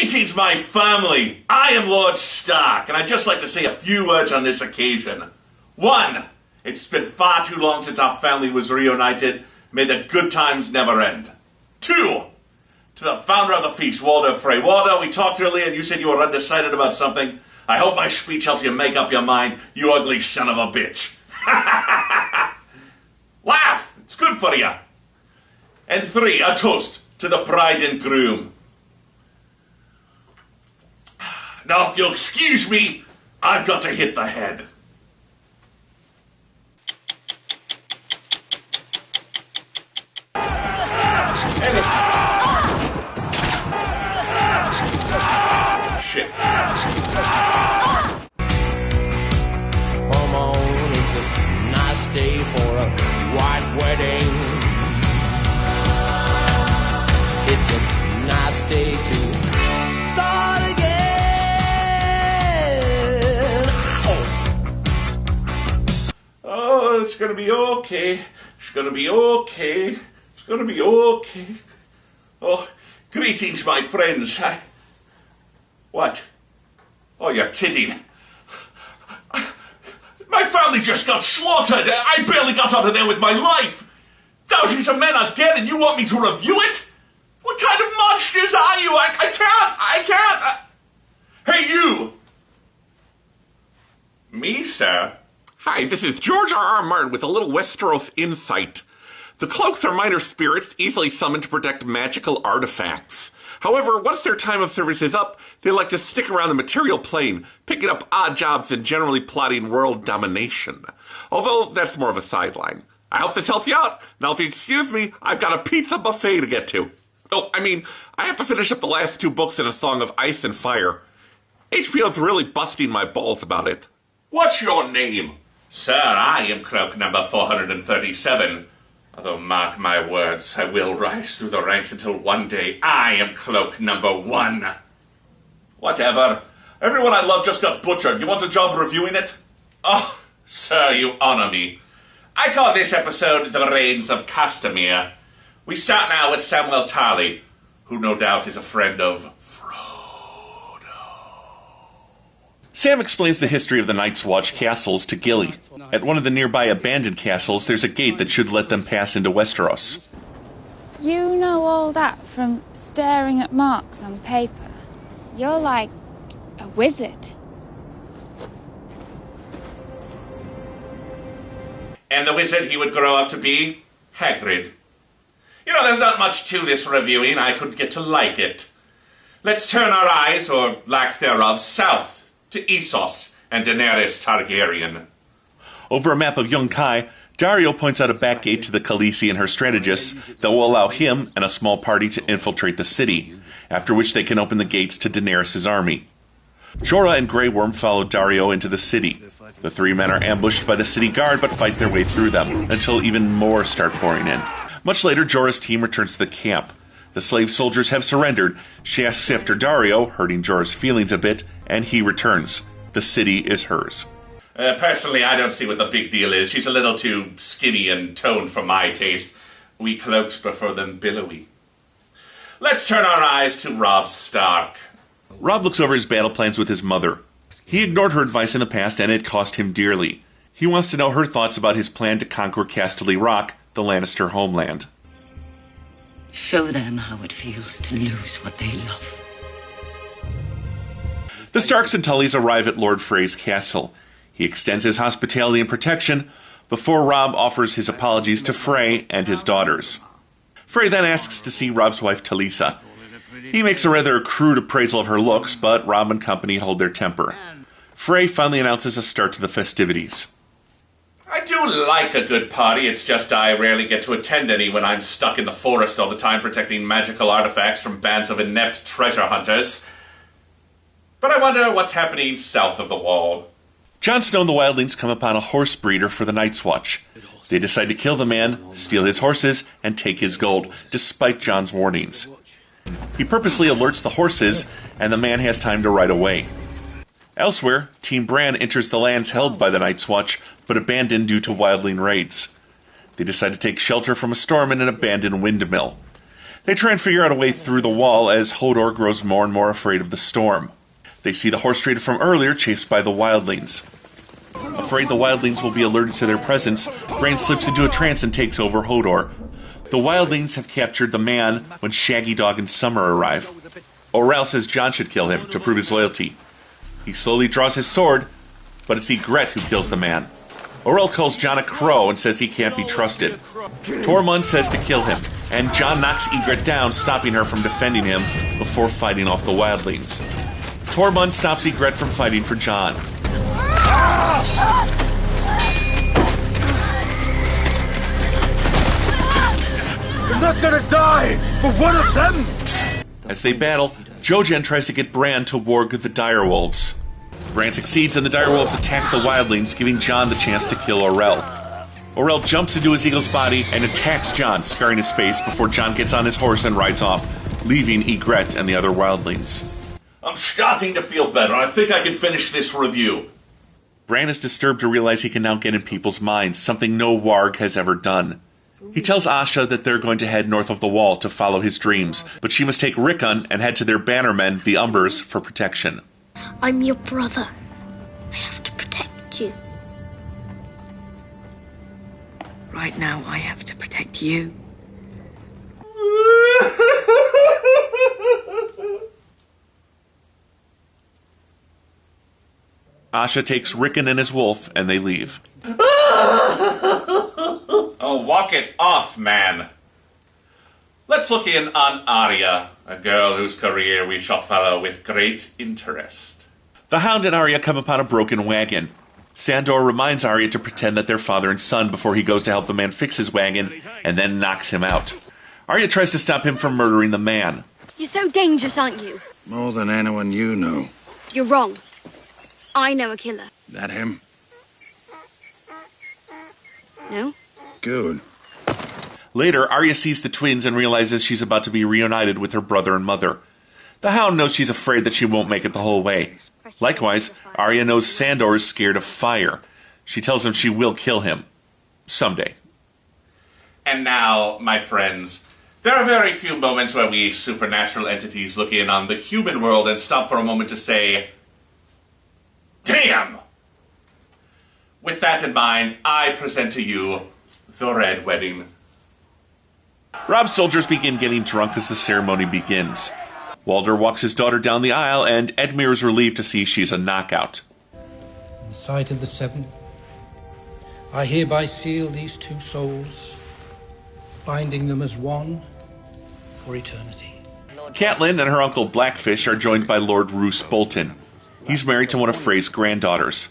Greetings, my family. I am Lord Stark, and I'd just like to say a few words on this occasion. 1. It's been far too long since our family was reunited. May the good times never end. 2. To the founder of the feast, Walder Frey. Walder, we talked earlier and you said you were undecided about something. I hope my speech helps you make up your mind, you ugly son of a bitch. Laugh! It's good for you. And 3, a toast to the bride and groom. Now, if you'll excuse me, I've got to hit the head. Shit. Come on, it's a nice day for a white wedding. It's a nice day to start again. Oh, it's gonna be okay. It's gonna be okay. It's gonna be okay. Oh, greetings, my friends. What? Oh, you're kidding. My family just got slaughtered. I barely got out of there with my life. Thousands of men are dead and you want me to review it? What kind of monsters are you? I can't. Hey, you. Me, sir? Hi, this is George R.R. Martin with a little Westeros insight. The cloaks are minor spirits easily summoned to protect magical artifacts. However, once their time of service is up, they like to stick around the material plane, picking up odd jobs and generally plotting world domination. Although, that's more of a sideline. I hope this helps you out. Now, if you excuse me, I've got a pizza buffet to get to. Oh, I have to finish up the last 2 books in A Song of Ice and Fire. HBO's really busting my balls about it. What's your name? Sir, I am cloak number 437. Although, mark my words, I will rise through the ranks until one day I am cloak number 1. Whatever. Everyone I love just got butchered. You want a job reviewing it? Oh, sir, you honor me. I call this episode The Reigns of Castamere. We start now with Samuel Tarly, who no doubt is a friend of Frodo. Sam explains the history of the Night's Watch castles to Gilly. At one of the nearby abandoned castles, there's a gate that should let them pass into Westeros. You know all that from staring at marks on paper. You're like a wizard. And the wizard he would grow up to be? Hagrid. You know, there's not much to this reviewing. I could get to like it. Let's turn our eyes, or lack thereof, south to Essos and Daenerys Targaryen. Over a map of Yunkai, Dario points out a back gate to the Khaleesi and her strategists that will allow him and a small party to infiltrate the city, after which they can open the gates to Daenerys' army. Jorah and Grey Worm follow Dario into the city. The 3 men are ambushed by the city guard but fight their way through them, until even more start pouring in. Much later, Jorah's team returns to the camp. The slave soldiers have surrendered. She asks after Dario, hurting Jorah's feelings a bit, and he returns. The city is hers. Personally, I don't see what the big deal is. She's a little too skinny and toned for my taste. We cloaks prefer them billowy. Let's turn our eyes to Robb Stark. Robb looks over his battle plans with his mother. He ignored her advice in the past, and it cost him dearly. He wants to know her thoughts about his plan to conquer Casterly Rock, the Lannister homeland. Show them how it feels to lose what they love. The Starks and Tullys arrive at Lord Frey's castle. He extends his hospitality and protection before Robb offers his apologies to Frey and his daughters. Frey then asks to see Robb's wife Talisa. He makes a rather crude appraisal of her looks, but Robb and company hold their temper. Frey finally announces a start to the festivities. I do like a good party, it's just I rarely get to attend any when I'm stuck in the forest all the time protecting magical artifacts from bands of inept treasure hunters. But I wonder what's happening south of the wall. Jon Snow and the wildlings come upon a horse breeder for the Night's Watch. They decide to kill the man, steal his horses, and take his gold, despite Jon's warnings. He purposely alerts the horses, and the man has time to ride away. Elsewhere, Team Bran enters the lands held by the Night's Watch, but abandoned due to wildling raids. They decide to take shelter from a storm in an abandoned windmill. They try and figure out a way through the wall as Hodor grows more and more afraid of the storm. They see the horse trader from earlier chased by the wildlings. Afraid the wildlings will be alerted to their presence, Bran slips into a trance and takes over Hodor. The wildlings have captured the man when Shaggy Dog and Summer arrive. Orell says Jon should kill him to prove his loyalty. He slowly draws his sword, but it's Ygritte who kills the man. Orell calls Jon a crow and says he can't be trusted. Tormund says to kill him, and Jon knocks Ygritte down, stopping her from defending him before fighting off the wildlings. Tormund stops Ygritte from fighting for Jon. I'm not gonna die for one of them! As they battle, Jojen tries to get Bran to warg the direwolves. Bran succeeds and the direwolves attack the wildlings, giving Jon the chance to kill Orell. Orell jumps into his eagle's body and attacks Jon, scarring his face before Jon gets on his horse and rides off, leaving Ygritte and the other wildlings. I'm starting to feel better. I think I can finish this review. Bran is disturbed to realize he can now get in people's minds, something no warg has ever done. He tells Asha that they're going to head north of the wall to follow his dreams, but she must take Rickon and head to their bannermen, the Umbers, for protection. I'm your brother. I have to protect you. Right now, I have to protect you. Asha takes Rickon and his wolf, and they leave. Oh, walk it off, man. Let's look in on Arya, a girl whose career we shall follow with great interest. The Hound and Arya come upon a broken wagon. Sandor reminds Arya to pretend that they're father and son before he goes to help the man fix his wagon, and then knocks him out. Arya tries to stop him from murdering the man. You're so dangerous, aren't you? More than anyone you know. You're wrong. I know a killer. That him? No? Good. Later, Arya sees the twins and realizes she's about to be reunited with her brother and mother. The Hound knows she's afraid that she won't make it the whole way. Likewise, Arya knows Sandor is scared of fire. She tells him she will kill him. Someday. And now, my friends, there are very few moments where we supernatural entities look in on the human world and stop for a moment to say, damn! With that in mind, I present to you the Red Wedding. Robb's soldiers begin getting drunk as the ceremony begins. Walder walks his daughter down the aisle, and Edmure is relieved to see she's a knockout. In the sight of the seven, I hereby seal these two souls, binding them as one for eternity. Catelyn and her uncle Blackfish are joined by Lord Roose Bolton. He's married to one of Frey's granddaughters.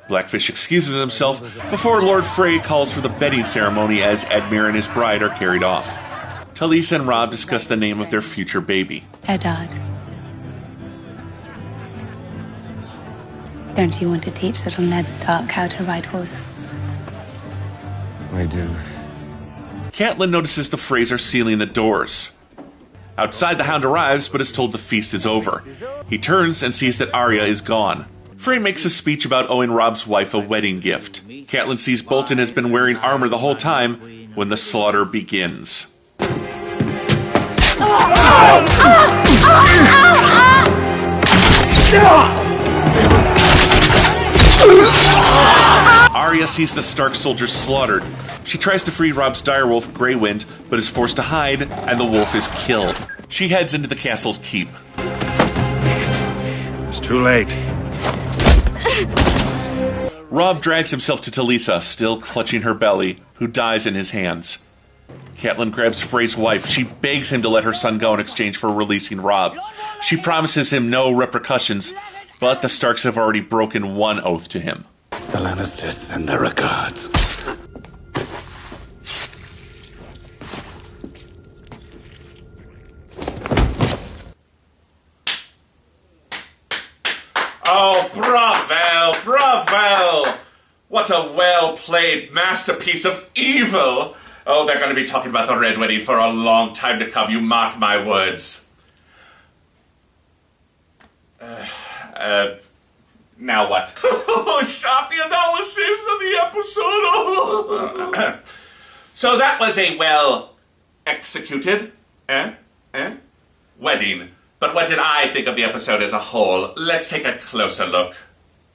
Blackfish excuses himself before Lord Frey calls for the bedding ceremony as Edmure and his bride are carried off. Talisa and Robb discuss the name of their future baby. Eddard. Don't you want to teach little Ned Stark how to ride horses? I do. Catelyn notices the Freys are sealing the doors. Outside, the Hound arrives, but is told the feast is over. He turns and sees that Arya is gone. Frey makes a speech about owing Robb's wife a wedding gift. Catelyn sees Bolton has been wearing armor the whole time when the slaughter begins. Arya sees the Stark soldiers slaughtered. She tries to free Robb's direwolf, Greywind, but is forced to hide, and the wolf is killed. She heads into the castle's keep. It's too late. Robb drags himself to Talisa, still clutching her belly, who dies in his hands. Catelyn grabs Frey's wife. She begs him to let her son go in exchange for releasing Robb. She promises him no repercussions, but the Starks have already broken one oath to him. The Lannisters send their regards. Oh, bravo, bravo! What a well-played masterpiece of evil! Oh, they're going to be talking about the Red Wedding for a long time to come, you mark my words. Now what? Stop the analysis of the episode! So that was a well-executed, Wedding. But what did I think of the episode as a whole? Let's take a closer look.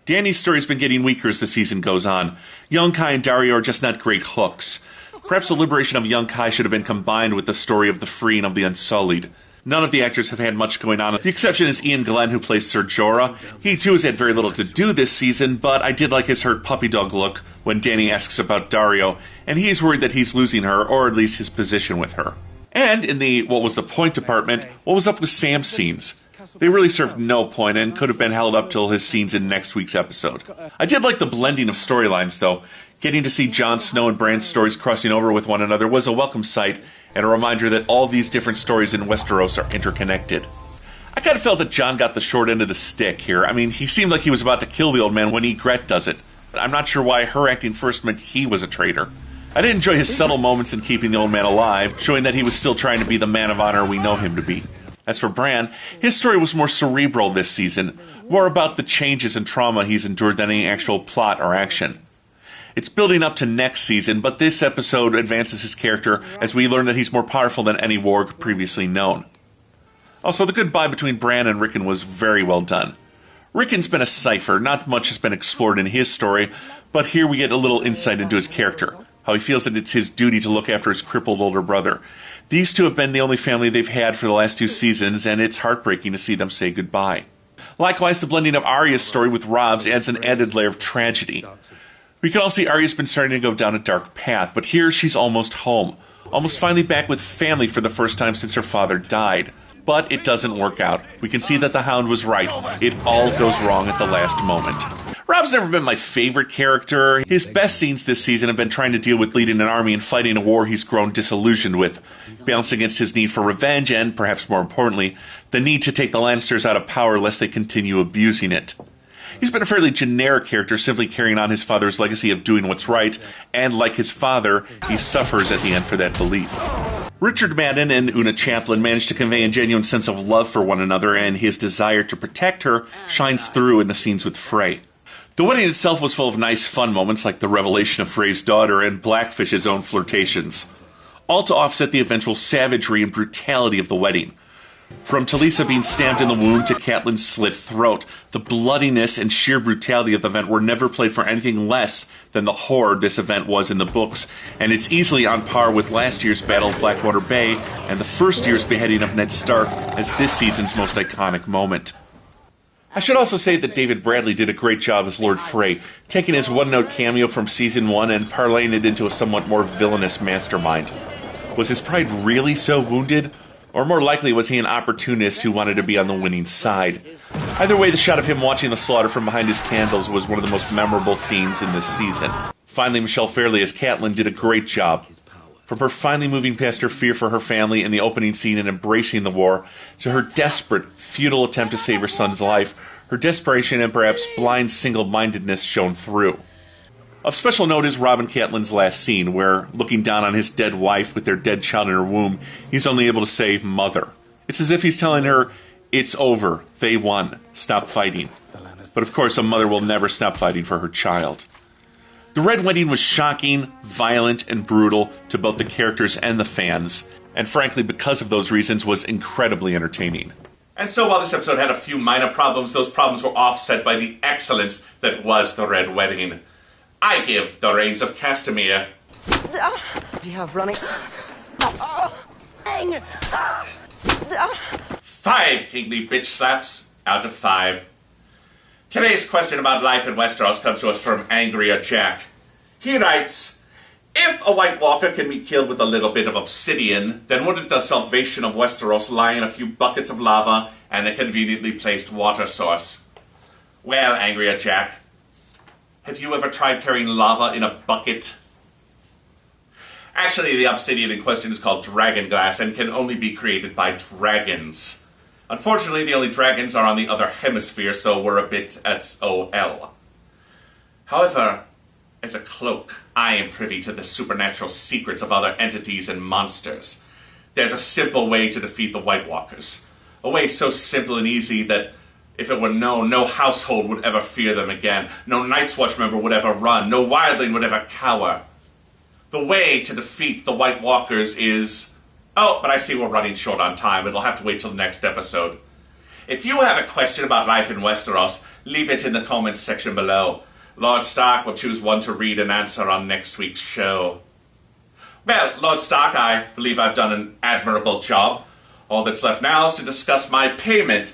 Dany's story's been getting weaker as the season goes on. Yunkai and Daario are just not great hooks. Perhaps the liberation of Yunkai should have been combined with the story of the freeing of the Unsullied. None of the actors have had much going on. The exception is Ian Glenn, who plays Ser Jorah. He too has had very little to do this season, but I did like his hurt puppy dog look when Dany asks about Daario, and he's worried that he's losing her, or at least his position with her. And in the what was the point department, what was up with Sam's scenes? They really served no point and could have been held up till his scenes in next week's episode. I did like the blending of storylines, though. Getting to see Jon Snow and Bran's stories crossing over with one another was a welcome sight, and a reminder that all these different stories in Westeros are interconnected. I kind of felt that Jon got the short end of the stick here. I mean, he seemed like he was about to kill the old man when Ygritte does it. I'm not sure why her acting first meant he was a traitor. I did enjoy his subtle moments in keeping the old man alive, showing that he was still trying to be the man of honor we know him to be. As for Bran, his story was more cerebral this season, more about the changes and trauma he's endured than any actual plot or action. It's building up to next season, but this episode advances his character as we learn that he's more powerful than any warg previously known. Also, the goodbye between Bran and Rickon was very well done. Rickon's been a cipher, not much has been explored in his story, but here we get a little insight into his character, how he feels that it's his duty to look after his crippled older brother. These two have been the only family they've had for the last 2 seasons, and it's heartbreaking to see them say goodbye. Likewise, the blending of Arya's story with Robb's adds an added layer of tragedy. We can all see Arya's been starting to go down a dark path, but here she's almost home, almost finally back with family for the first time since her father died. But it doesn't work out. We can see that the Hound was right. It all goes wrong at the last moment. Robb's never been my favorite character. His best scenes this season have been trying to deal with leading an army and fighting a war he's grown disillusioned with, balanced against his need for revenge and, perhaps more importantly, the need to take the Lannisters out of power lest they continue abusing it. He's been a fairly generic character, simply carrying on his father's legacy of doing what's right, and like his father, he suffers at the end for that belief. Richard Madden and Una Chaplin managed to convey a genuine sense of love for one another, and his desire to protect her shines through in the scenes with Frey. The wedding itself was full of nice, fun moments like the revelation of Frey's daughter and Blackfish's own flirtations, all to offset the eventual savagery and brutality of the wedding. From Talisa being stabbed in the womb to Catelyn's slit throat, the bloodiness and sheer brutality of the event were never played for anything less than the horror this event was in the books, and it's easily on par with last year's Battle of Blackwater Bay and the first year's beheading of Ned Stark as this season's most iconic moment. I should also say that David Bradley did a great job as Lord Frey, taking his one-note cameo from Season 1 and parlaying it into a somewhat more villainous mastermind. Was his pride really so wounded? Or more likely, was he an opportunist who wanted to be on the winning side? Either way, the shot of him watching the slaughter from behind his candles was one of the most memorable scenes in this season. Finally, Michelle Fairley as Catelyn did a great job. From her finally moving past her fear for her family in the opening scene and embracing the war, to her desperate, futile attempt to save her son's life, her desperation and perhaps blind single-mindedness shone through. Of special note is Robb and Catelyn's last scene, where, looking down on his dead wife with their dead child in her womb, he's only able to say, "Mother." It's as if he's telling her, it's over, they won, stop fighting. But of course, a mother will never stop fighting for her child. The Red Wedding was shocking, violent, and brutal to both the characters and the fans, and frankly, because of those reasons, was incredibly entertaining. And so while this episode had a few minor problems, those problems were offset by the excellence that was the Red Wedding. I give the Reigns of Castamere. Do you have running? 5 kingly bitch slaps out of 5. Today's question about life in Westeros comes to us from Angrier Jack. He writes, if a White Walker can be killed with a little bit of obsidian, then wouldn't the salvation of Westeros lie in a few buckets of lava and a conveniently placed water source? Well, Angrier Jack, have you ever tried carrying lava in a bucket? Actually, the obsidian in question is called dragon glass and can only be created by dragons. Unfortunately, the only dragons are on the other hemisphere, so we're a bit SOL. However, as a cloak, I am privy to the supernatural secrets of other entities and monsters. There's a simple way to defeat the White Walkers. A way so simple and easy that if it were known, no household would ever fear them again. No Night's Watch member would ever run. No wildling would ever cower. The way to defeat the White Walkers is Oh, but I see we're running short on time. It'll have to wait till the next episode. If you have a question about life in Westeros, leave it in the comments section below. Lord Stark will choose one to read and answer on next week's show. Well, Lord Stark, I believe I've done an admirable job. All that's left now is to discuss my payment.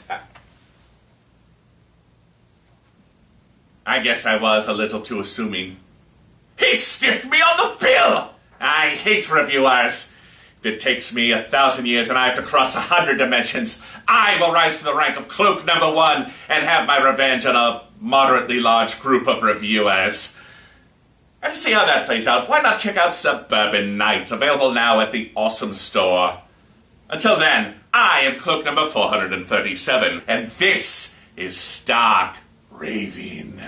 I guess I was a little too assuming. He stiffed me on the bill! I hate reviewers. If it takes me 1,000 years and I have to cross 100 dimensions, I will rise to the rank of cloak number 1 and have my revenge on a moderately large group of reviewers. And to see how that plays out, why not check out Suburban Nights, available now at the Awesome Store. Until then, I am cloak number 437, and this is Stark Raving.